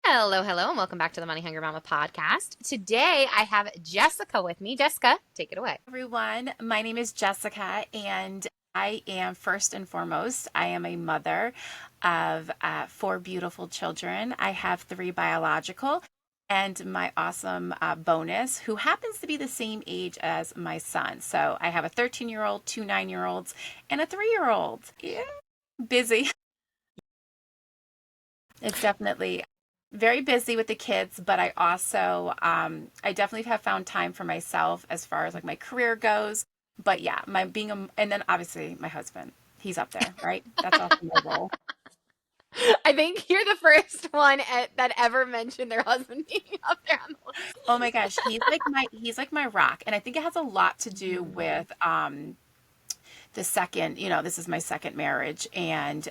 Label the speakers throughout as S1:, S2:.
S1: Hello, hello, and welcome back to the Money Hungry Mama podcast. Today I have Jessica with me. Jessica, take it away.
S2: Everyone, my name is Jessica, and I am first and foremost, I am a mother of four beautiful children. I have three biological, and my awesome bonus, who happens to be the same age as my son. So I have a 13-year-old, two 9-year-olds, and a 3-year-old. Yeah, busy. It's definitely very busy with the kids, but I also, I definitely have found time for myself as far as like my career goes. But yeah, and then obviously my husband, he's up there, right? That's also my role.
S1: I think you're the first one that ever mentioned their husband being up there on the list.
S2: Oh my gosh, he's like my rock, and I think it has a lot to do with the second, this is my second marriage, and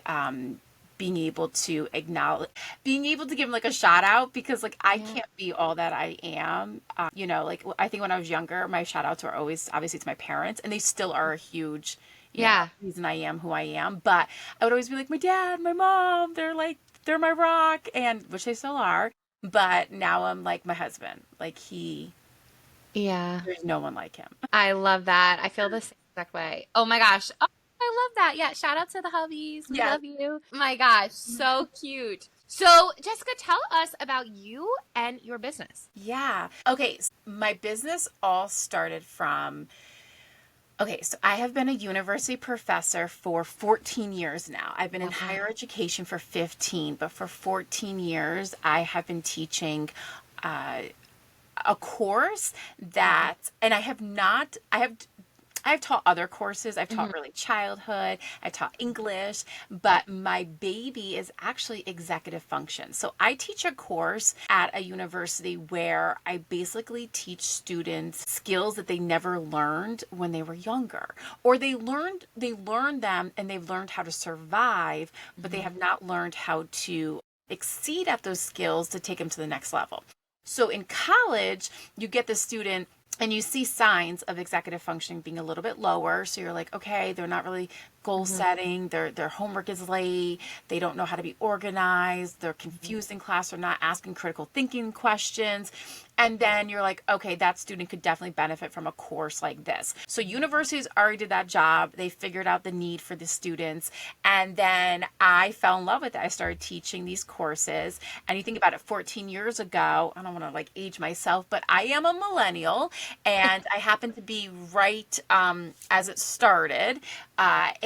S2: being able to acknowledge, being able to give him like a shout out, because like I can't be all that I am. Like I think when I was younger, my shout outs were always obviously to my parents, and they still are a huge,
S1: Yeah.
S2: reason I am who I am. But I would always be like, my dad, my mom, they're my rock, and which they still are. But now I'm like my husband, like
S1: Yeah.
S2: there's no one like him.
S1: I love that. I feel the same exact way. Oh my gosh. Oh, I love that. Yeah. Shout out to the hubbies. We
S2: Yes.
S1: love you. My gosh. So cute. So, Jessica, tell us about you and your business.
S2: Yeah. Okay. So my business all started from, okay, so I have been a university professor for 14 years now. I've been in
S1: Wow.
S2: higher education for 15, but for 14 years, I have been teaching uh, a course that, and I've taught other courses. I've taught
S1: Mhm.
S2: early childhood. I taught English, but my baby is actually executive function. So I teach a course at a university where I basically teach students skills that they never learned when they were younger, or they learned them and they've learned how to survive, but they have not learned how to exceed at those skills to take them to the next level. So in college, you get the student and you see signs of executive functioning being a little bit lower. So you're like, okay, they're not really goal
S1: Mhm.
S2: setting. Their homework is late. They don't know how to be organized. They're
S1: Mhm.
S2: confused in class. They're not asking critical thinking questions. And then you're like, okay, that student could definitely benefit from a course like this. So universities already did that job. They figured out the need for the students. And then I fell in love with it. I started teaching these courses. And you think about it, 14 years ago, I don't want to like age myself, but I am a millennial, and I happen to be right as it started.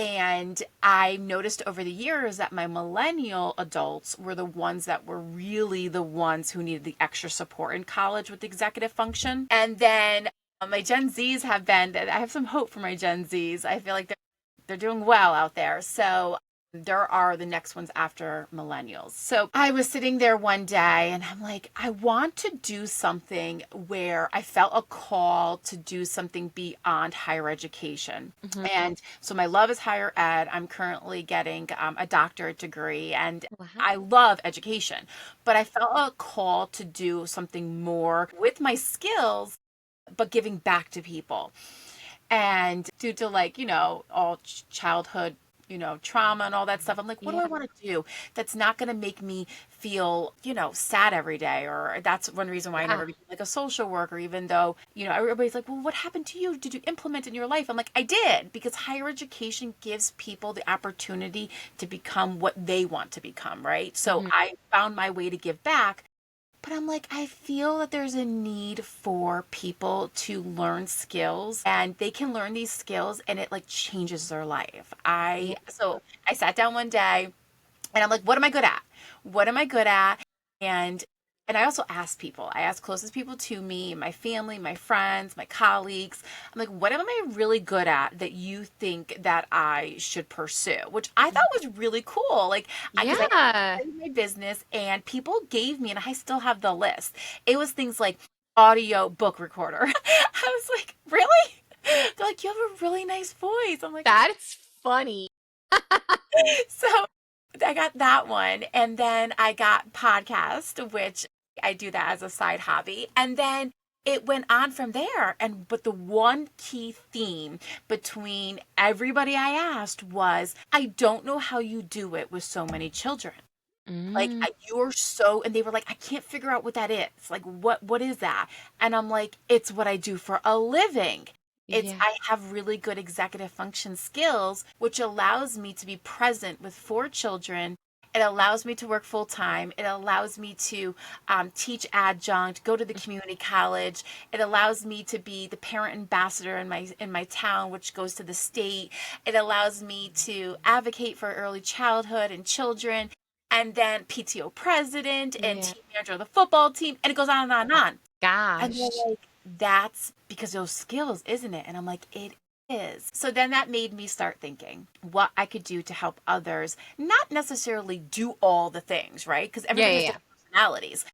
S2: And I noticed over the years that my millennial adults were the ones that were really the ones who needed the extra support in college with executive function. And then my Gen Zs I have some hope for my Gen Zs. I feel like they're doing well out there. So there are the next ones after millennials. So I was sitting there one day and I'm like, I want to do something where I felt a call to do something beyond higher education.
S1: Mhm.
S2: And so my love is higher ed. I'm currently getting a doctorate degree, and
S1: Wow.
S2: I love education, but I felt a call to do something more with my skills, but giving back to people. And due to like, all childhood, trauma and all that stuff, I'm like, what do I
S1: Yeah.
S2: want to do that's not going to make me feel, sad every day? Or that's one reason why I
S1: Yeah.
S2: never became like a social worker, even though, everybody's like, well, what happened to you? Did you implement in your life? I'm like, I did, because higher education gives people the opportunity to become what they want to become, right? So
S1: Mhm.
S2: I found my way to give back. But I'm like, I feel that there's a need for people to learn skills, and they can learn these skills and it like changes their life.
S1: Yeah.
S2: So I sat down one day and I'm like, what am I good at? What am I good at? And and I also asked people. I asked closest people to me, my family, my friends, my colleagues. I'm like, what am I really good at that you think that I should pursue? Which I thought was really cool. Like, because I
S1: Yeah.
S2: started my business and people gave me, and I still have the list. It was things like audio book recorder. I was like, really? They're like, you have a really nice voice. I'm like,
S1: That's funny.
S2: so I got that one. And then I got podcast, which I do that as a side hobby. And then it went on from there. But the one key theme between everybody I asked was, I don't know how you do it with so many children. Like
S1: Mm.
S2: you're so, and they were like, I can't figure out what that is. Like, what is that? And I'm like, it's what I do for a living. It's,
S1: Yeah.
S2: I have really good executive function skills, which allows me to be present with 4 children. It allows me to work full time. It allows me to teach adjunct, go to the community college. It allows me to be the parent ambassador in my town, which goes to the state. It allows me to advocate for early childhood and children, and then PTO president and
S1: Yeah.
S2: team manager of the football team, and it goes on and on and on. And they're
S1: Gosh.
S2: like, that's because of those skills, isn't it? And I'm like, it is. So then that made me start thinking what I could do to help others, not necessarily do all the things, right? Because
S1: Yeah,
S2: everybody
S1: yeah,
S2: has
S1: yeah.
S2: different personalities.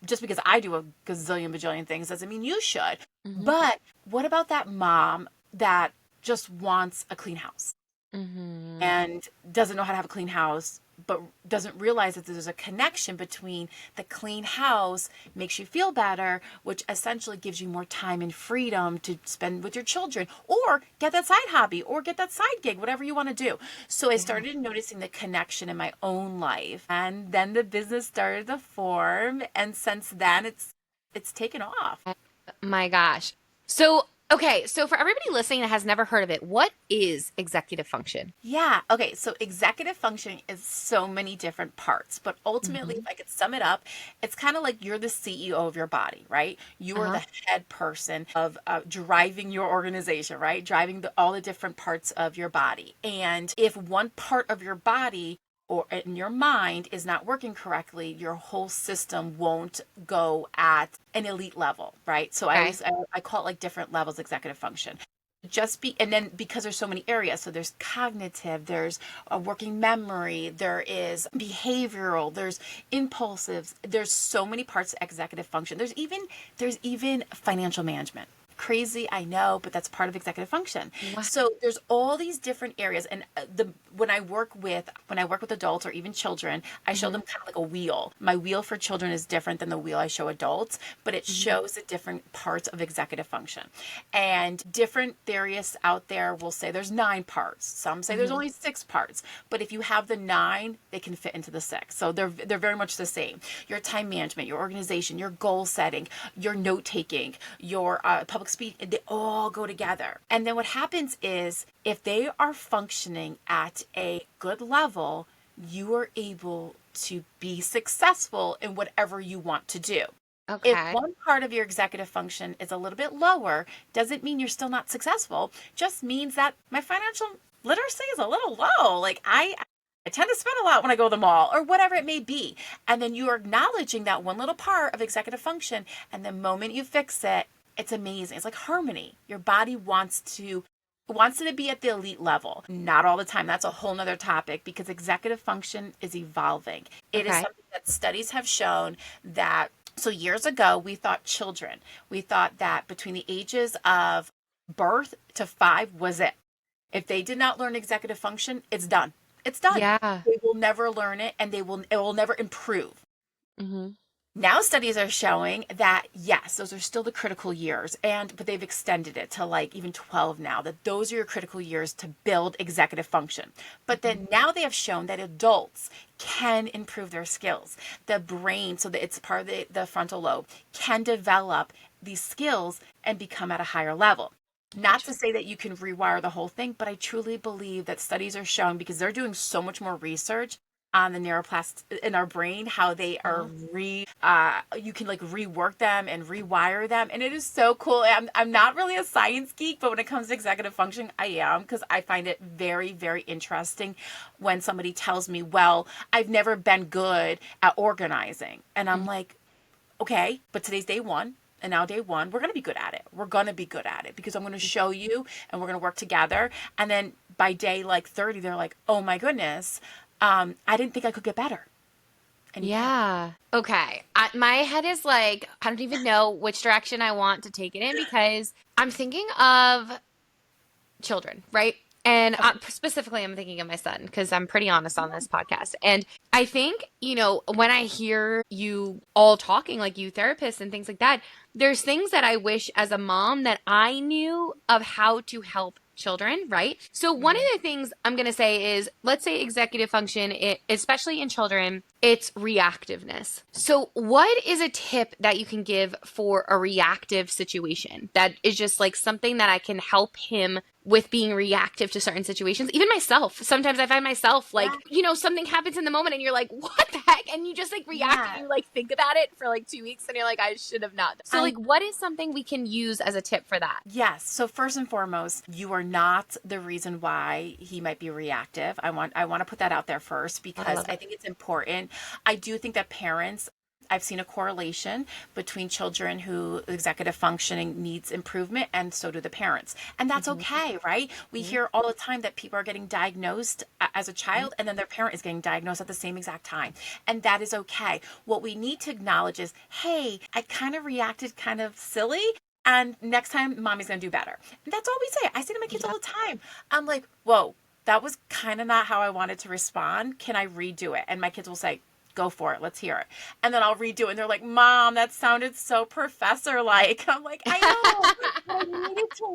S2: Just because I do a gazillion bajillion things doesn't mean you should.
S1: Mm-hmm.
S2: But what about that mom that just wants a clean house
S1: Mm-hmm.
S2: and doesn't know how to have a clean house, but doesn't realize that there's a connection between the clean house makes you feel better, which essentially gives you more time and freedom to spend with your children, or get that side hobby, or get that side gig, whatever you want to do. So I
S1: Yeah.
S2: started noticing the connection in my own life, and then the business started to form, and since then it's taken off.
S1: My gosh. So, okay, so for everybody listening that has never heard of it, what is executive function?
S2: Yeah. Okay. So executive functioning is so many different parts, but ultimately,
S1: Mm-hmm.
S2: if I could sum it up, it's kind of like you're the CEO of your body, right? You are
S1: Uh-huh.
S2: the head person of driving your organization, right? Driving all the different parts of your body. And if one part of your body or in your mind is not working correctly, your whole system won't go at an elite level, right? So
S1: Okay.
S2: I call it like different levels executive function. Just be, and then because there's so many areas, so there's cognitive, there's a working memory, there is behavioral, there's impulsives, there's so many parts of executive function. There's even financial management. Crazy, I know, but that's part of executive function.
S1: Wow.
S2: So there's all these different areas, and the when I work with adults or even children, I show
S1: Mm-hmm.
S2: them kind of like a wheel. My wheel for children is different than the wheel I show adults, but it
S1: Mm-hmm.
S2: shows the different parts of executive function. And different theorists out there will say there's 9 parts. Some say there's
S1: Mm-hmm.
S2: only 6 parts. But if you have the 9, they can fit into the 6. So they're very much the same. Your time management, your organization, your goal setting, your note taking, your public speaking, they all go together. And then what happens is if they are functioning at a good level, you are able to be successful in whatever you want to do. If
S1: Okay.
S2: one part of your executive function is a little bit lower, doesn't mean you're still not successful. Just means that my financial literacy is a little low. Like I tend to spend a lot when I go to the mall or whatever it may be. And then you are acknowledging that one little part of executive function. And the moment you fix it, it's amazing. It's like harmony. Your body wants it to be at the elite level. Not all the time. That's a whole nother topic because executive function is evolving. It is
S1: Okay.
S2: something that studies have shown that. So years ago, we thought that between the ages of birth to 5 was it. If they did not learn executive function, it's done. It's done.
S1: Yeah.
S2: They will never learn it and it will never improve.
S1: Mm-hmm.
S2: Now studies are showing that yes, those are still the critical years, but they've extended it to like even 12 now, that those are your critical years to build executive function. But
S1: Mm-hmm.
S2: then now they have shown that adults can improve their skills. The brain, so that it's part of the frontal lobe, can develop these skills and become at a higher level. Not to say that you can rewire the whole thing, but I truly believe that studies are showing, because they're doing so much more research on the neuroplast in our brain, how they are
S1: Uh-huh.
S2: you can like rework them and rewire them, and it is so cool. I'm not really a science geek, but when it comes to executive function, I am, because I find it very, very interesting when somebody tells me, well, I've never been good at organizing, and I'm
S1: Mm-hmm.
S2: like, okay, but today's day one. And now day one, we're going to be good at it. We're going to be good at it because I'm going to show you and we're going to work together. And then by day like 30, they're like, oh my goodness, I didn't think I could get better. And you can.
S1: Yeah. Okay. My head is like, I don't even know which direction I want to take it in because I'm thinking of children, right? And
S2: Okay.
S1: specifically, I'm thinking of my son because I'm pretty honest on this podcast. And I think, when I hear you all talking, like you therapists and things like that, there's things that I wish as a mom that I knew of how to help children, right? So one of the things I'm going to say is, let's say executive function, especially in children, it's reactiveness. So what is a tip that you can give for a reactive situation that is just like something that I can help him with being reactive to certain situations? Even myself, sometimes I find myself like,
S2: Yeah.
S1: something happens in the moment and you're like, what the heck? And you just like react and
S2: Yeah.
S1: you like think about it for like 2 weeks and you're like, I should have not. So
S2: I
S1: like, what is something we can use as a tip for that?
S2: Yes. So first and foremost, you are not the reason why he might be reactive. I want to put that out there first
S1: I
S2: because
S1: love
S2: I
S1: that.
S2: think it's important. I do think that parents, I've seen a correlation between children who executive functioning needs improvement and so do the parents. And that's
S1: Mhm,
S2: okay, right? We
S1: mhm,
S2: hear all the time that people are getting diagnosed as a
S1: mhm.
S2: child and then their parent is getting diagnosed at the same exact time. And that is okay. What we need to acknowledge is, hey, I kind of reacted kind of silly. And next time, mommy's gonna do better. And that's all we say. I say to my kids all
S1: Yeah.
S2: the time. I'm like, whoa, that was kind of not how I wanted to respond. Can I redo it? And my kids will say, go for it. Let's hear it. And then I'll redo it. And they're like, Mom, that sounded so professor like. I'm like, I know.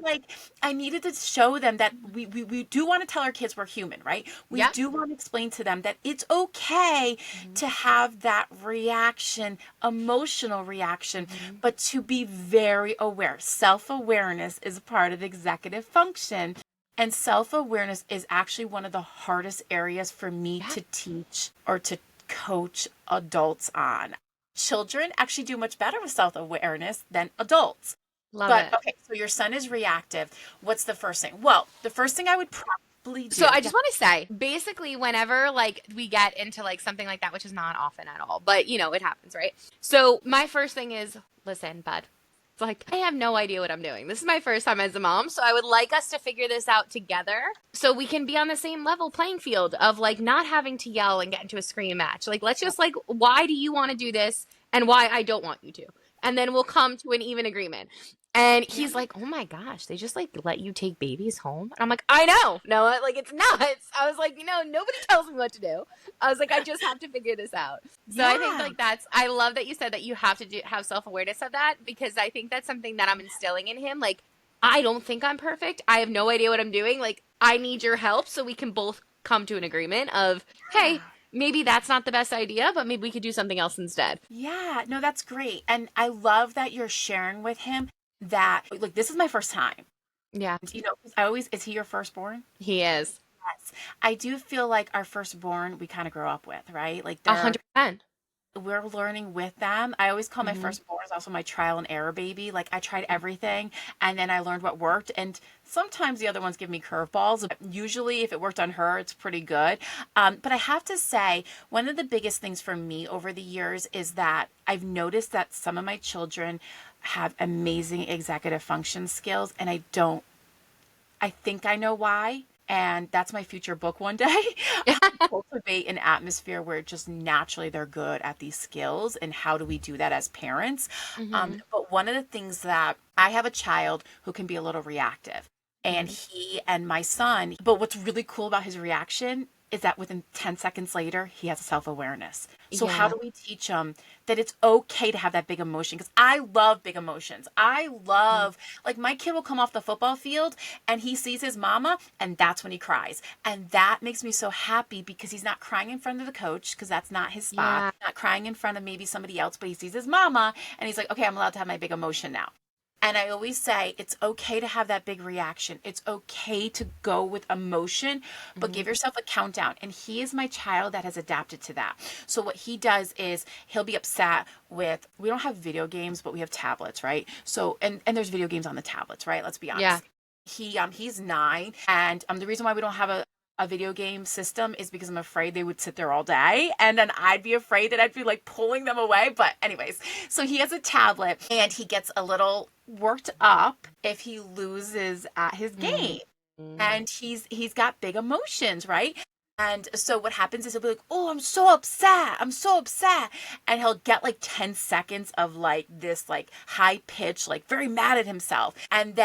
S2: But I needed to show them that we do want to tell our kids we're human, right? We
S1: Yep.
S2: do want to explain to them that it's okay
S1: Mhm,
S2: to have that reaction, emotional reaction,
S1: mhm.
S2: but to be very aware. Self awareness is part of executive function. And self awareness is actually one of the hardest areas for me
S1: Yeah.
S2: to teach or to coach adults on. Children actually do much better with self awareness than adults.
S1: Love
S2: But
S1: it.
S2: okay, so your son is reactive. What's the first thing? Well, the first thing I would probably
S1: So
S2: do,
S1: I
S2: yeah,
S1: just want to say, basically, whenever like we get into like something like that, which is not often at all, but it happens, right? So my first thing is, listen, bud. It's like, I have no idea what I'm doing. This is my first time as a mom, so I would like us to figure this out together so we can be on the same level playing field of like not having to yell and get into a scream match. Like, let's just like, why do you want to do this and why I don't want you to? And then we'll come to an even agreement. And
S2: yeah,
S1: he's like, "Oh my gosh, they just like let you take babies home?" And I'm like, "I know, Noah, like it's nuts." I was like, nobody tells me what to do. I was like, I just have to figure this out. So I think
S2: yeah,
S1: like I love that you said that you have to have self-awareness of that because I think that's something that I'm instilling in him. Like, I don't think I'm perfect. I have no idea what I'm doing. Like, I need your help so we can both come to an agreement of, "Hey, maybe that's not the best idea, but maybe we could do something else instead."
S2: yeah. No, that's great. And I love that you're sharing with him that, like, this is my first time.
S1: Yeah,
S2: I always, is he your firstborn?
S1: he is.
S2: Yes. I do feel like our firstborn we kind of grow up with, right? Like
S1: A
S2: they're
S1: hundred percent.
S2: we're learning with them. I always call my
S1: Mhm.
S2: firstborn is also my trial and error baby. Like I tried everything and then I learned what worked. And sometimes the other ones give me curveballs. Usually, if it worked on her, it's pretty good. But I have to say, one of the biggest things for me over the years is that I've noticed that some of my children have amazing executive function skills, and I think I know why. And that's my future book one day. Cultivate an atmosphere where just naturally they're good at these skills. And how do we do that as parents?
S1: Mhm.
S2: But one of the things that I have a child who can be a little reactive, and
S1: Mhm.
S2: he and my son, but what's really cool about his reaction is that within 10 seconds later, he has a self awareness. So, how
S1: Yeah.
S2: do we teach him that it's okay to have that big emotion? Because I love big emotions. I
S1: Mhm.
S2: love, like, my kid will come off the football field and he sees his mama, and that's when he cries. And that makes me so happy because he's not crying in front of the coach because that's not his spot,
S1: Yeah.
S2: not crying in front of maybe somebody else, but he sees his mama and he's like, okay, I'm allowed to have my big emotion now. And I always say it's okay to have that big reaction. It's okay to go with emotion, but
S1: Mhm.
S2: give yourself a countdown. And he is my child that has adapted to that. So what he does is he'll be upset with, we don't have video games, but we have tablets, right? So and there's video games on the tablets, right? Let's be
S1: Yeah.
S2: honest. He's 9, and the reason why we don't have a video game system is because I'm afraid they would sit there all day and then I'd be afraid that I'd be like pulling them away. But anyways, so he has a tablet and he gets a little worked up if he loses at his
S1: Mhm.
S2: game. And he's got big emotions, right? And so what happens is he'll be like, "Oh, I'm so upset. I'm so upset." And he'll get like 10 seconds of like this like high pitch, like very mad at himself. And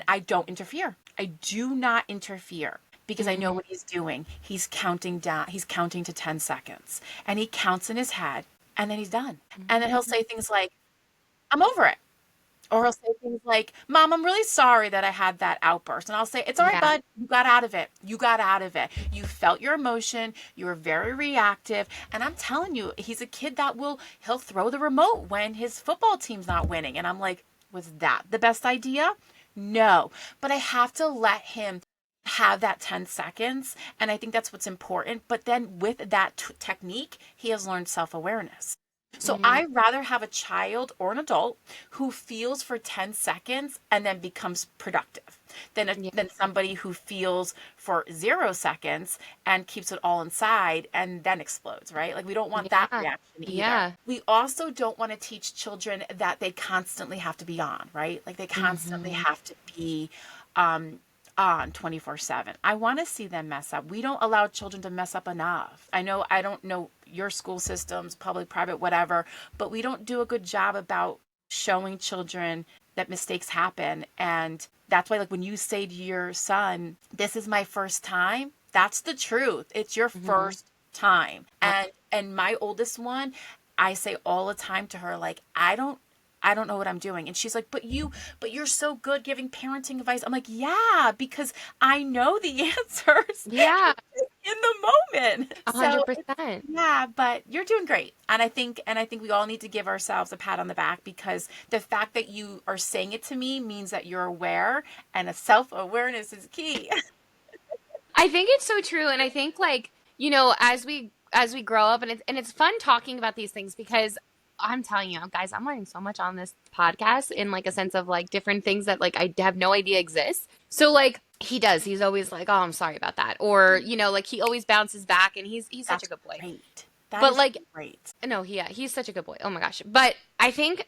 S2: I don't interfere. I do not interfere because I know
S1: Mhm.
S2: what he's doing. He's counting down. He's counting to 10 seconds. And he counts in his head and then he's done. And then he'll
S1: Mhm.
S2: say things like, "I'm over it." Or he'll say things like, Mom, I'm really sorry that I had that outburst. And I'll say, it's all right,
S1: Yeah.
S2: bud. You got out of it. You got out of it. You felt your emotion. You were very reactive. And I'm telling you, he's a kid that he'll throw the remote when his football team's not winning. And I'm like, was that the best idea? No. But I have to let him have that 10 seconds. And I think that's what's important. But then with that technique, he has learned self awareness. So
S1: Hmm.
S2: I'd rather have a child or an adult who feels for 10 seconds and then becomes productive
S1: Yeah.
S2: than somebody who feels for 0 seconds and keeps it all inside and then explodes, right? Like we don't want that
S1: Yeah.
S2: reaction either.
S1: Yeah.
S2: We also don't want to teach children that they constantly have to be on, right? Like they constantly
S1: Hmm.
S2: have to be um, on 24/7. I want to see them mess up. We don't allow children to mess up enough. I don't know your school systems, public, private, whatever, but we don't do a good job about showing children that mistakes happen. And that's why, like, when you say to your son, this is my first time, that's the truth. It's your
S1: Hmm.
S2: first time.
S1: Yep.
S2: And my oldest one, I say all the time to her, like, I don't know what I'm doing. And she's like, but you're so good giving parenting advice. I'm like, yeah, because I know the answers
S1: Yeah.
S2: in the moment.
S1: A
S2: So
S1: hundred percent.
S2: yeah, but you're doing great. And I think we all need to give ourselves a pat on the back because the fact that you are saying it to me means that you're aware and a self-awareness is key.
S1: I think it's so true, and I think like as we grow up, and it's fun talking about these things because I'm telling you, guys, I'm learning so much on this podcast in like a sense of like different things that like I have no idea exist. So like he's always like, oh, I'm sorry about that, or like he always bounces back, and he's such a
S2: That's
S1: good boy.
S2: great. That
S1: But
S2: is
S1: like
S2: great.
S1: no, he's such a good boy. Oh my gosh. But I think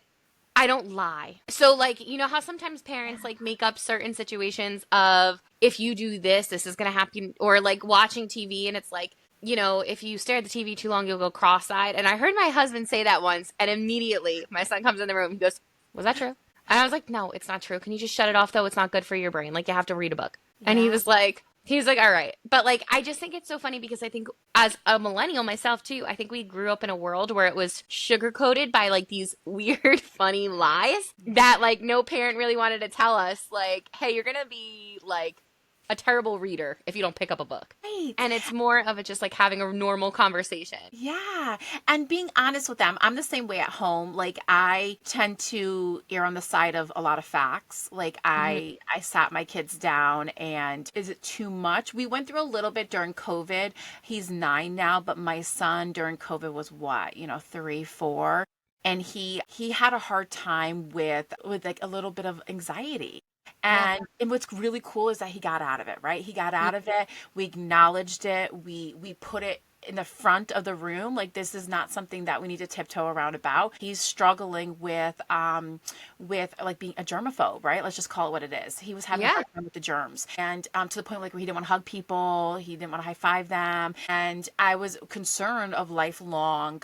S1: I don't lie. So like, you know how sometimes parents like make up certain situations of if you do this, this is going to happen, or like watching TV and it's like, if you stare at the TV too long, you'll go cross-eyed. And I heard my husband say that once, and immediately my son comes in the room. He goes, "Was that true?" And I was like, "No, it's not true. Can you just shut it off though? It's not good for your brain. Like you have to read a book." And
S2: Yeah.
S1: he was like, "All right." But like I just think it's so funny because I think as a millennial myself too, I think we grew up in a world where it was sugar coated by like these weird funny lies that like no parent really wanted to tell us like, "Hey, you're going to be like a terrible reader if you don't pick up a book."
S2: Right.
S1: And it's more of a just like having a normal conversation.
S2: Yeah. And being honest with them. I'm the same way at home. Like I tend to err on the side of a lot of facts. Like
S1: Hmm.
S2: I sat my kids down and is it too much? We went through a little bit during COVID. He's 9 now, but my son during COVID was what, 3, 4. And he had a hard time with like a little bit of anxiety.
S1: Yeah.
S2: And what's really cool is that he got out of it, right? He got
S1: Yeah.
S2: out of it. We acknowledged it. We put it in the front of the room. Like this is not something that we need to tiptoe around about. He's struggling with like being a germaphobe, right? Let's just call it what it is. He was having a
S1: Yeah.
S2: hard time with the germs. And to the point like where he didn't want to hug people, he didn't want to high five them. And I was concerned of lifelong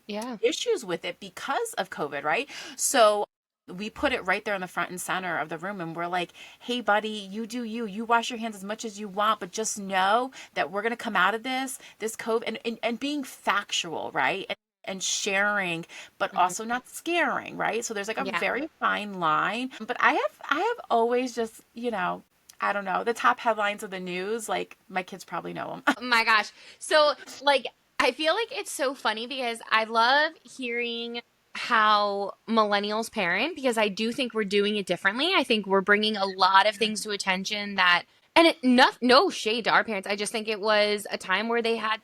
S1: Yeah.
S2: issues with it because of COVID, right? So we put it right there in the front and center of the room and we're like, hey buddy, you do you wash your hands as much as you want, but just know that we're going to come out of this COVID and being factual, right? And sharing, but
S1: Hmm.
S2: also not scaring, right? So there's like a
S1: Yeah.
S2: very fine line. But I have always just, I don't know, the top headlines of the news, like my kids probably know them.
S1: Oh my gosh. So, like, I feel like it's so funny because I love hearing how millennials parent because I do think we're doing it differently. I think we're bringing a lot of things to attention that, and no shade to our parents. I just think it was a time where they had,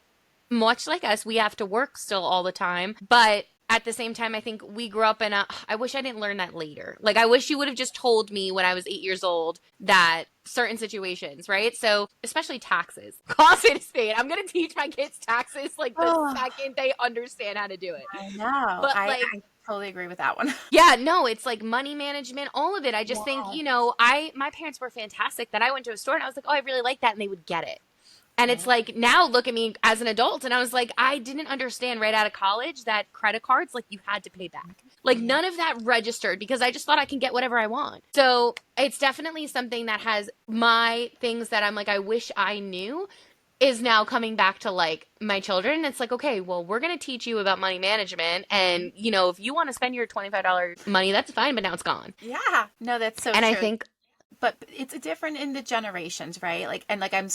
S1: much like us, we have to work still all the time. But at the same time, I think we grew up in I wish I didn't learn that later. Like, I wish you would have just told me when I was 8 years old that certain situations, right? So, especially taxes. Call it a spade. I'm going to teach my kids taxes like the
S2: Oh,
S1: second they understand how to do it.
S2: I know.
S1: But, like,
S2: I totally agree with that one.
S1: yeah, no, it's like money management, all of it. I just think,
S2: Yeah.
S1: my parents were fantastic that I went to a store and I was like, oh, I really like that. And they would get it. And it's
S2: Right.
S1: like now look at me as an adult and I was like, I didn't understand right out of college that credit cards, like you had to pay back. Like
S2: Yeah.
S1: none of that registered because I just thought I can get whatever I want. So it's definitely something that has my things that I'm like, I wish I knew. is now coming back to like my children. It's like, okay, well, we're going to teach you about money management. And, you know, if you want to spend your $25 money, that's fine, but now it's gone.
S2: Yeah. No, that's so
S1: And I
S2: true.
S1: think,
S2: But it's different in the generations, right? Like, and like I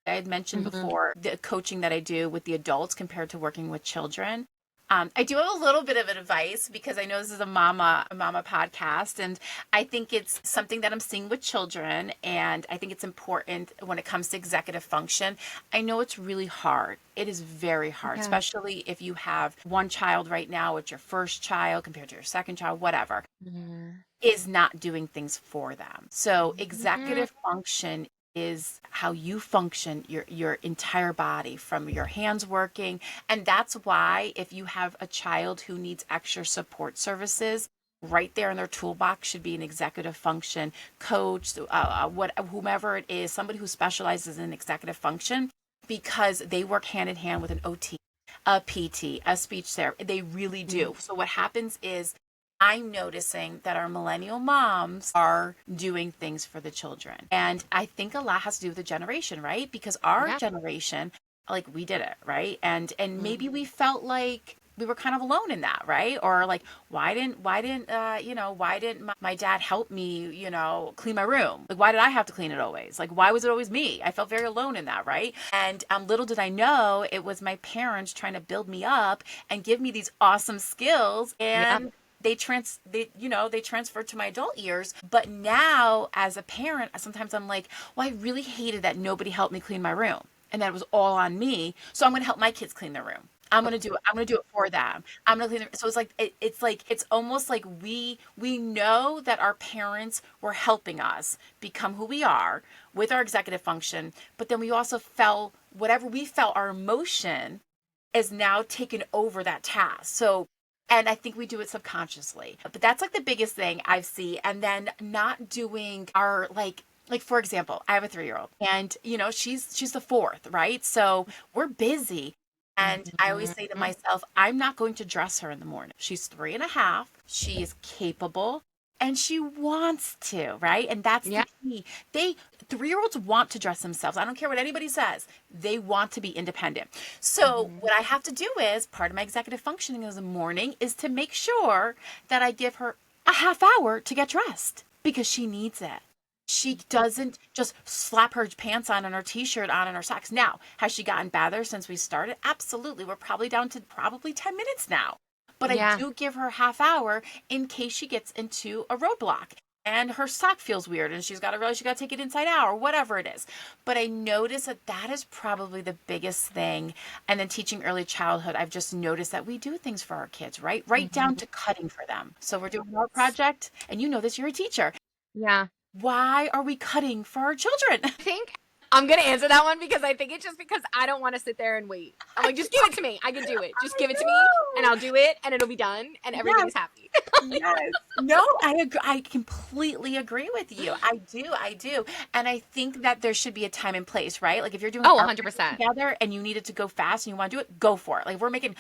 S2: had mentioned
S1: mhm,
S2: before, the coaching that I do with the adults compared to working with children. I do have a little bit of advice because I know this is a mama podcast, and I think it's something that I'm seeing with children, and I think it's important when it comes to executive function. I know it's really hard. It is very hard,
S1: yeah.
S2: especially if you have one child right now, it's your first child compared to your second child, whatever,
S1: Mhm.
S2: is not doing things for them. So
S1: Mhm.
S2: executive function is how you function your entire body from your hands working. And that's why if you have a child who needs extra support services, right there in their toolbox should be an executive function coach, what whomever it is, somebody who specializes in executive function, because they work hand in hand with an OT, a PT, a speech therapist. They really do. So what happens is I'm noticing that our millennial moms are doing things for the children. And I think a lot has to do with the generation, right? Because our
S1: Yeah.
S2: generation, like we did it, right? And
S1: Mhm.
S2: maybe we felt like we were kind of alone in that, right? Or like, why didn't my dad help me, clean my room? Like, why did I have to clean it always? Like, why was it always me? I felt very alone in that, right? And little did I know it was my parents trying to build me up and give me these awesome skills.
S1: Yep.
S2: And they transferred to my adult years. But now as a parent, sometimes I'm like, well, I really hated that nobody helped me clean my room and that it was all on me, so I'm going to help my kids clean their room. I'm going to do it for them. I'm going to clean their, so it's like it's almost like we know that our parents were helping us become who we are with our executive function, but then we also felt whatever we felt, our emotion is now taken over that task. So, and I think we do it subconsciously. But that's like the biggest thing I see. And then not doing our like for example, I have a 3-year old and she's the fourth, right? So we're busy. And I always say to
S1: Mhm.
S2: myself, I'm not going to dress her in the morning. She's 3.5. She is capable and she wants to, right? And that's
S1: Yeah.
S2: the key. They 3-year-olds want to dress themselves. I don't care what anybody says. They want to be independent. So
S1: Mhm.
S2: what I have to do is part of my executive functioning in the morning is to make sure that I give her a half hour to get dressed because she needs it. She doesn't just slap her pants on and her t-shirt on and her socks. Now, has she gotten better since we started? Absolutely. We're probably down to probably 10 minutes now. But I
S1: Yeah.
S2: do give her a half hour in case she gets into a roadblock and her sock feels weird and she's got to realize she got to take it inside out or whatever it is. But I notice that that is probably the biggest thing. And then teaching early childhood, I've just noticed that we do things for our kids, right down
S1: Mhm.
S2: to cutting for them. So we're doing our project, and you know this, you're a teacher.
S1: Yeah.
S2: Why are we cutting for our children?
S1: I think I'm gonna answer that one because I think it's just because I don't want to sit there and wait. I'm like, just give it to me. I can do it. Just
S2: I
S1: give it to me, and
S2: know.
S1: I'll do it, and it'll be done, and
S2: Yes.
S1: everybody's happy.
S2: Yes. No, I agree. I completely agree with you. I do. I do. And I think that there should be a time and place, right? Like if you're doing
S1: Oh,
S2: art
S1: 100%.
S2: together and you need it to go fast and you want to do it, go for it. Like we're making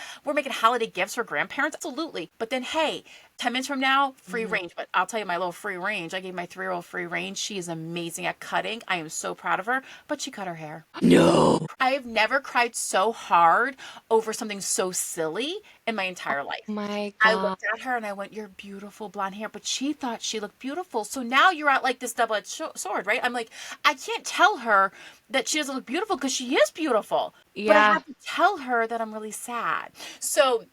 S2: holiday gifts for grandparents, absolutely. But then hey, 10 minutes from now, free
S1: Mhm.
S2: range. But I'll tell you my little free range. I gave my 3-year-old free range. She is amazing at cutting. I am so proud of her, but she cut her hair.
S1: No.
S2: I have never cried so hard over something so silly in my entire life.
S1: My
S2: I
S1: God.
S2: looked at her and I went, "You're beautiful blonde hair," but she thought she looked beautiful. So now you're at like this double-edged sword, right? I'm like, I can't tell her that she doesn't look beautiful because she is beautiful, but I
S1: Yeah.
S2: have to tell her that I'm really sad. So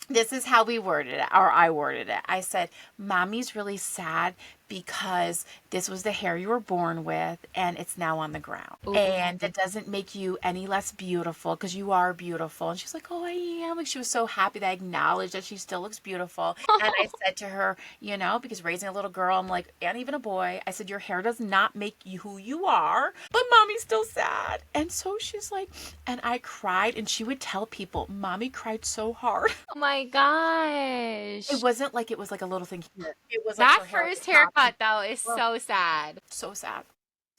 S2: this is how we worded it, or I worded it. I said, "Mommy's really sad because this was the hair you were born with and it's now on the ground. And
S1: Ooh.
S2: that doesn't make you any less beautiful because you are beautiful." And she's like, "Oh, I am." Like she was so happy that I acknowledged that she still looks beautiful. And I said to her, because raising a little girl, I'm like, and even a boy, I said, "Your hair does not make you who you are, but mommy's still sad." And so she's like, and I cried, and she would tell people, "Mommy cried so hard."
S1: Oh my
S2: It
S1: gosh.
S2: wasn't like it was like a little thing here. It was like
S1: That
S2: her hair was
S1: first
S2: popping.
S1: haircut though is
S2: Oh,
S1: so sad.
S2: so sad.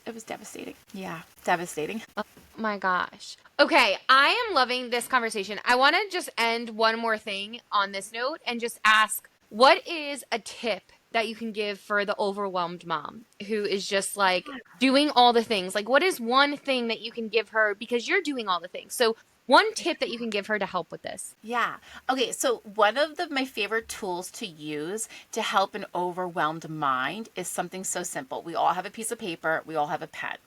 S2: It was devastating. Yeah, devastating.
S1: Oh my gosh. Okay, I am loving this conversation. I want to just end one more thing on this note and just ask, what is a tip that you can give for the overwhelmed mom who is just like doing all the things? Like, what is one thing that you can give her because you're doing all the things? So, one tip that you can give her to help with this.
S2: Yeah. Okay. So one of my favorite tools to use to help an overwhelmed mind is something so simple. We all have a piece of paper. We all have a pen.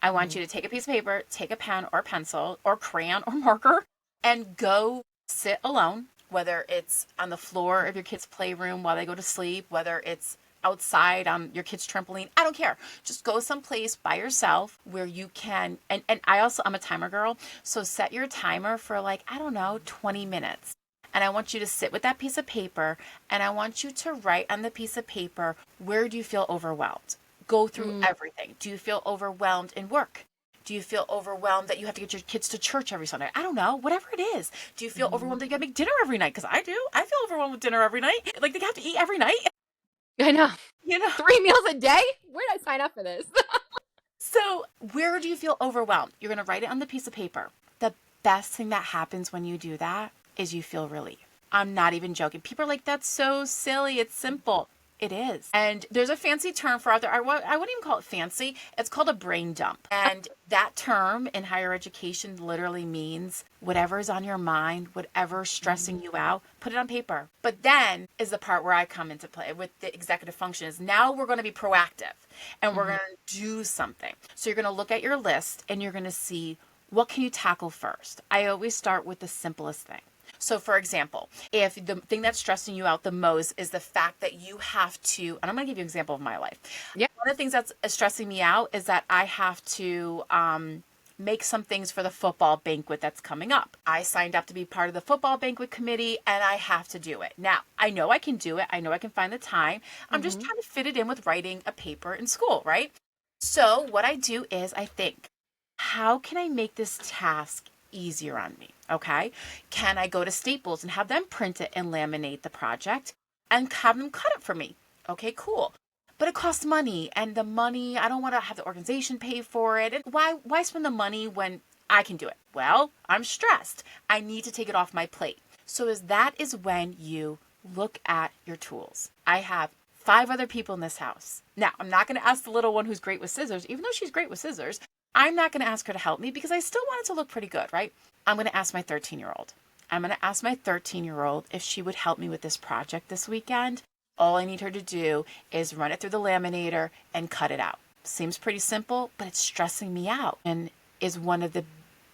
S2: I want
S1: Mhm.
S2: you to take a piece of paper, take a pen or pencil or crayon or marker, and go sit alone, whether it's on the floor of your kid's playroom while they go to sleep, whether it's outside on your kid's trampoline. I don't care. Just go someplace by yourself where you can. And I'm a timer girl. So set your timer for like, I don't know, 20 minutes. And I want you to sit with that piece of paper and I want you to write on the piece of paper, where do you feel overwhelmed? Go through
S1: Mm,
S2: everything. Do you feel overwhelmed in work? Do you feel overwhelmed that you have to get your kids to church every Sunday? I don't know, whatever it is. Do you feel
S1: mhm.
S2: overwhelmed that you gotta make dinner every night? Because I do. I feel overwhelmed with dinner every night. Like they have to eat every night,
S1: I know.
S2: you know?
S1: 3 meals a day? Where did I sign up for this?
S2: So, where do you feel overwhelmed? You're gonna write it on the piece of paper. The best thing that happens when you do that is you feel relief. I'm not even joking. People are like, that's so silly. It's simple. It is. And there's a fancy term for out there. I wouldn't even call it fancy. It's called a brain dump. And that term in higher education literally means whatever's on your mind, whatever's stressing you out, put it on paper. But then is the part where I come into play with the executive function is now we're going to be proactive and we're going to do something. So you're going to look at your list and you're going to see what can you tackle first. I always start with the simplest thing. So, for example, if the thing that's stressing you out the most is the fact that you have to, and I'm going to give you an example of my life.
S1: Yeah.
S2: One of the things that's stressing me out is that I have to make some things for the football banquet that's coming up. I signed up to be part of the football banquet committee and I have to do it. Now, I know I can do it. I know I can find the time. I'm just
S1: Mhm.
S2: trying to fit it in with writing a paper in school, right? So, what I do is I think, how can I make this task easier on me? Okay. Can I go to Staples and have them print it and laminate the project and have them cut it for me? Okay, cool. But it costs money and the money, I don't want to have the organization pay for it. And why spend the money when I can do it? Well, I'm stressed. I need to take it off my plate. So that is when you look at your tools. I have 5 other people in this house. Now, I'm not going to ask the little one who's great with scissors, even though she's great with scissors. I'm not going to ask her to help me because I still want it to look pretty good, right? I'm going to ask my 13-year-old. I'm going to ask my 13-year-old if she would help me with this project this weekend. All I need her to do is run it through the laminator and cut it out. Seems pretty simple, but it's stressing me out and is one of the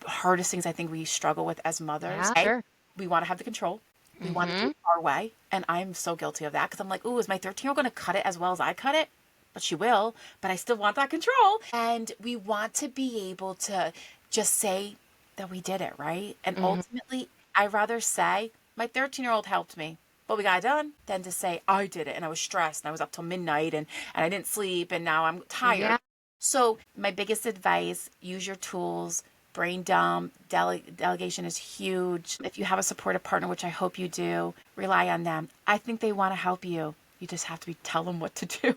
S2: hardest things I think we struggle with as mothers.
S1: Yeah,
S2: Right?
S1: sure.
S2: We want to have the control. We want to do
S1: Mhm.
S2: it our way. And I'm so guilty of that because I'm like, ooh, is my 13-year-old going to cut it as well as I cut it? But she will, but I still want that control. And we want to be able to just say that we did it, right? And
S1: Mhm.
S2: ultimately, I'd rather say, my 13-year-old helped me, but we got it done, than to say, I did it and I was stressed and I was up till midnight and I didn't sleep and now I'm tired.
S1: Yeah.
S2: So, my biggest advice, use your tools. Brain dump, delegation is huge. If you have a supportive partner, which I hope you do, rely on them. I think they want to help you. You just have to tell them what to do.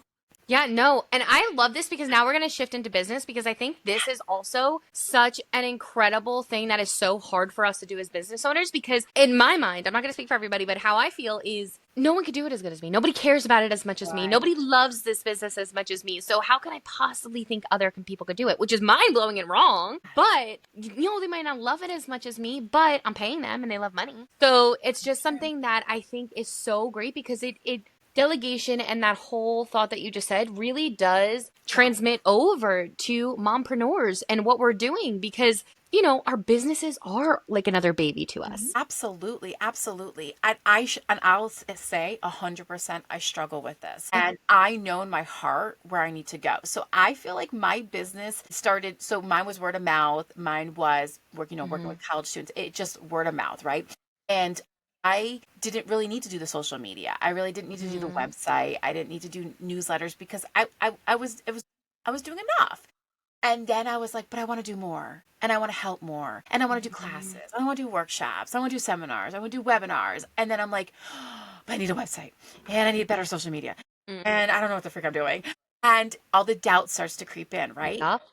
S1: Yeah, no. And I love this because now we're going to shift into business because I think this is also such an incredible thing that is so hard for us to do as business owners. Because in my mind, I'm not going to speak for everybody, but how I feel is no one could do it as good as me. Nobody cares about it as much as me.
S2: Right.
S1: Nobody loves this business as much as me. So how can I possibly think other people could do it? Which is mind blowing and wrong. But, they might not love it as much as me, but I'm paying them and they love money. So it's just something that I think is so great because it delegation and that whole thought that you just said really does
S2: Yeah.
S1: transmit over to mompreneurs and what we're doing because our businesses are like another baby to us.
S2: Absolutely, absolutely. And I'll say 100% I struggle with this. And I know in my heart where I need to go. So I feel like my business started, so mine was word of mouth. Mine was working with college students. It just word of mouth, right? And I didn't really need to do the social media. I really didn't need to do the
S1: Mhm.
S2: website. I didn't need to do newsletters because I was doing enough. And then I was like, but I want to do more and I want to help more and I want to do classes. I want to do workshops. I want to do seminars. I want to do webinars. And then I'm like, but I need a website and I need better social media.
S1: Mhm.
S2: And I don't know what the frick I'm doing. And all the doubt starts to creep in, right?
S1: Yup.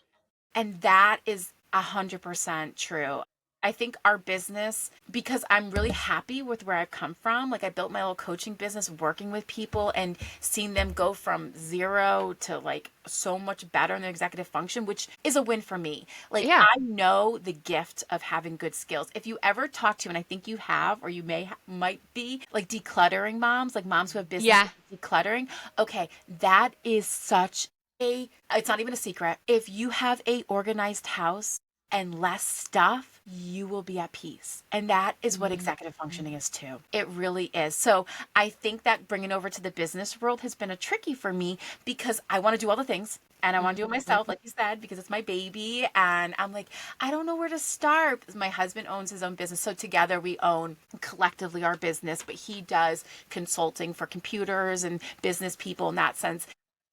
S2: And that is 100% true. I think our business, because I'm really happy with where I've come from, like I built my little coaching business working with people and seeing them go from zero to like so much better in their executive function, which is a win for me. Like
S1: Yeah.
S2: I know the gift of having good skills. If you ever talk to, and I think you have, or you might be like decluttering moms, like moms who have business
S1: Yeah.
S2: decluttering. Okay, that is such it's not even a secret. If you have a organized house and less stuff, you will be at peace. And that is what
S1: Mhm.
S2: executive functioning is too. It really is. So I think that bringing over to the business world has been a tricky for me because I want to do all the things and I want to do it myself,
S1: Mhm.
S2: like you said, because it's my baby. And I'm like, I don't know where to start. Because my husband owns his own business. So together we own collectively our business, but he does consulting for computers and business people in that sense.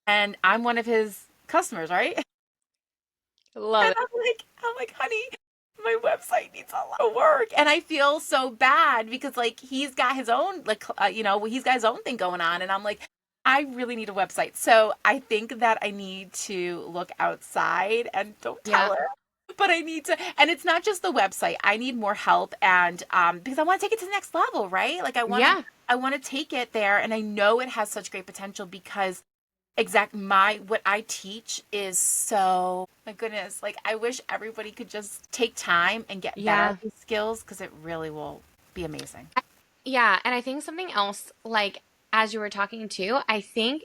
S2: And I'm one of his customers, right?
S1: Love
S2: And
S1: it.
S2: I'm like, honey, my website needs a lot of work. And I feel so bad because like he's got his own, like, he's got his own thing going on. And I'm like, I really need a website. So I think that I need to look outside and don't
S1: Yeah.
S2: tell her. But I need to, and it's not just the website. I need more help, and because I want to take it to the next level, right? Like
S1: Yeah.
S2: I want to take it there, and I know it has such great potential because exact my what I teach is so my goodness. Like I wish everybody could just take time and get better
S1: Yeah.
S2: at these skills because it really will be amazing.
S1: Yeah, and I think something else, like as you were talking too, I think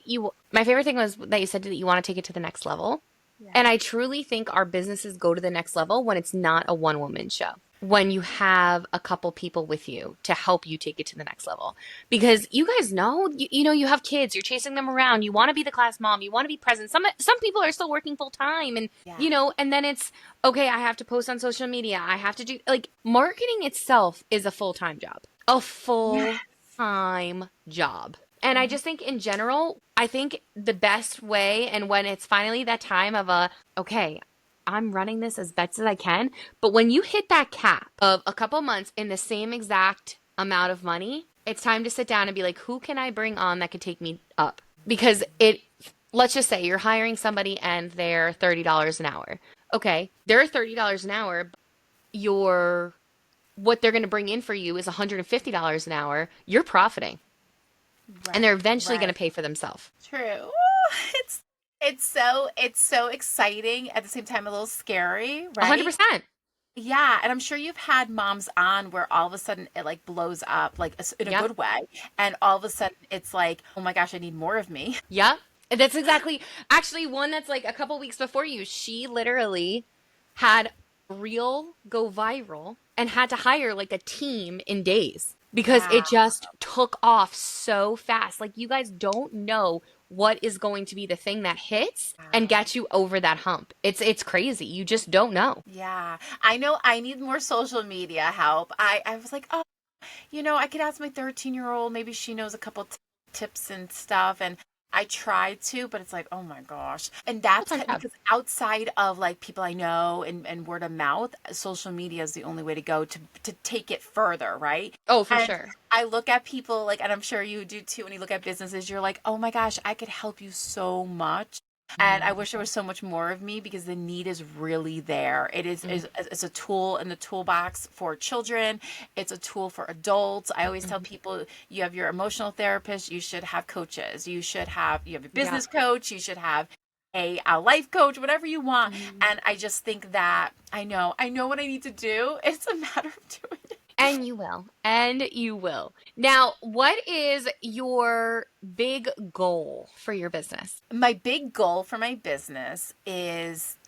S1: my favorite thing was that you said that you want to take it to the next level.
S2: Yeah.
S1: And I truly think our businesses go to the next level when it's not a one woman show. When you have a couple people with you to help you take it to the next level. Because you guys know, you know, you have kids, you're chasing them around, you want to be the class mom, you want to be present. Some people are still working full time and
S2: Yeah.
S1: you know, and then it's okay, I have to post on social media. I have to do like marketing itself is a full-time job. A
S2: Yeah.
S1: full-time job. And I just think in general, I think the best way, and when it's finally that time of okay, I'm running this as best as I can. But when you hit that cap of a couple months in the same exact amount of money, it's time to sit down and be like, who can I bring on that could take me up? Because let's just say you're hiring somebody and they're $30 an hour. Okay, they're $30 an hour. Your what they're going to bring in for you is $150 an hour. You're profiting, and
S2: Right.
S1: they're eventually going
S2: Right.
S1: to pay for themselves.
S2: True. Ooh, it's it's so exciting at the same time a little scary, right?
S1: 100%.
S2: Yeah, and I'm sure you've had moms on where all of a sudden it like blows up like in a
S1: Yep.
S2: good way, and all of a sudden it's like, oh my gosh, I need more of me.
S1: Yep. That's exactly actually one that's like a couple weeks before you. She literally had reel go viral and had to hire like a team in days because
S2: Wow.
S1: it just took off so fast. Like you guys don't know what is going to be the thing that hits and
S2: Wow.
S1: gets you over that hump. It's crazy. You just don't know.
S2: Yeah. I know I need more social media help. I was like, oh, I could ask my 13-year-old. Maybe she knows a couple tips and stuff. And I tried to, but it's like, oh my gosh. And that's
S1: Full-time job.
S2: because outside of like people I know and word of mouth, social media is the only way to go to take it further, right?
S1: Oh, for
S2: And
S1: sure.
S2: I look at people like, and I'm sure you do too, when you look at businesses, you're like, oh my gosh, I could help you so much. And I wish there was so much more of me because the need is really there. It's a tool in the toolbox for children. It's a tool for adults. I always tell
S1: Mhm.
S2: people you have your emotional therapist, you should have coaches. You have a
S1: Yeah.
S2: business coach, you should have a life coach, whatever you want.
S1: Mhm.
S2: And I just think that I know what I need to do. It's a matter of doing it.
S1: And you will. And you will. Now, what is your big goal for your business?
S2: My big goal for my business is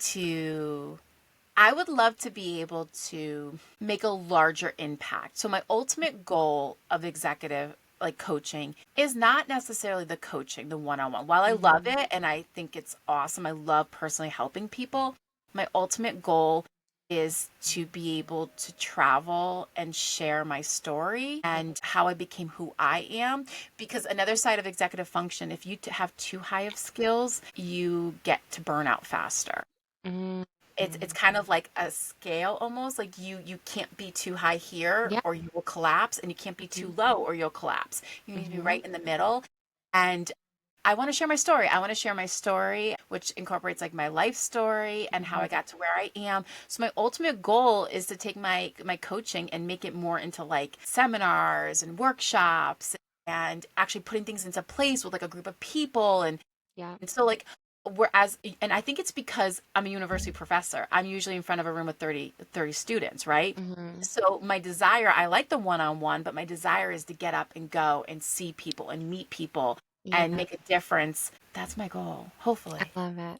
S2: I would love to be able to make a larger impact. So my ultimate goal of executive like coaching is not necessarily the coaching, the one-on-one. While I love
S1: Mhm.
S2: it and I think it's awesome, I love personally helping people. My ultimate goal is to be able to travel and share my story and how I became who I am. Because another side of executive function, if you have too high of skills, you get to burn out faster.
S1: Mhm.
S2: It's kind of like a scale almost, like you can't be too high here
S1: Yeah.
S2: or you will collapse, and you can't be too low or you'll collapse. You need to be
S1: Mhm.
S2: right in the middle. And I want to share my story. I want to share my story, which incorporates like my life story and how I got to where I am. So my ultimate goal is to take my coaching and make it more into like seminars and workshops and actually putting things into place with like a group of people.
S1: Yeah.
S2: And so like whereas, and I think it's because I'm a university professor. I'm usually in front of a room with 30 students, right?
S1: Mm-hmm.
S2: So my desire, I like the one-on-one, but my desire is to get up and go and see people and meet people
S1: Yeah.
S2: and make a difference. That's my goal,
S1: I
S2: hopefully.
S1: love it.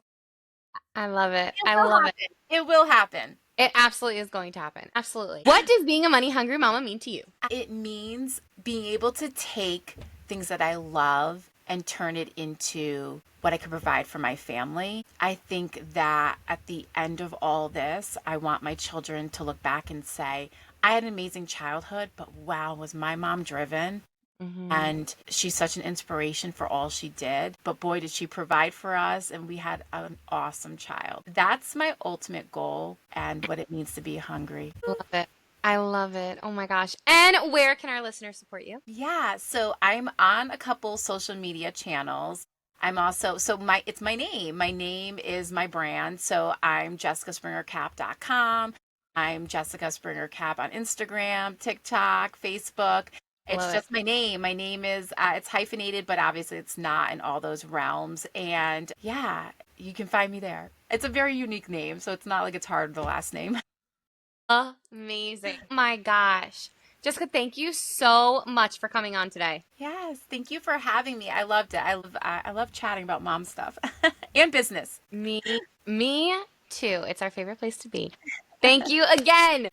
S1: I love it.
S2: It
S1: I
S2: will
S1: love it.
S2: happen. It will happen.
S1: It absolutely is going to happen. Absolutely. What does being a money hungry mama mean to you?
S2: It means being able to take things that I love and turn it into what I could provide for my family. I think that at the end of all this, I want my children to look back and say, I had an amazing childhood, but wow, was my mom driven?
S1: Mm-hmm.
S2: And she's such an inspiration for all she did. But boy, did she provide for us, and we had an awesome child. That's my ultimate goal and what it means to be hungry.
S1: Love it. I love it. Oh my gosh. And where can our listeners support you?
S2: Yeah, so I'm on a couple social media channels. I'm also it's my name. My name is my brand. So I'm jessicaspringer.cap.com. I'm Jessica Springer Cap on Instagram, TikTok, Facebook. It's
S1: Love it.
S2: just my name. My name is it's hyphenated, but obviously it's not in all those realms. And yeah, you can find me there. It's a very unique name, so it's not like it's hard the last name.
S1: Amazing. Oh my gosh. Jessica, thank you so much for coming on today.
S2: Yes, thank you for having me. I loved it. I love chatting about mom stuff and business.
S1: Me too. It's our favorite place to be. Thank you again.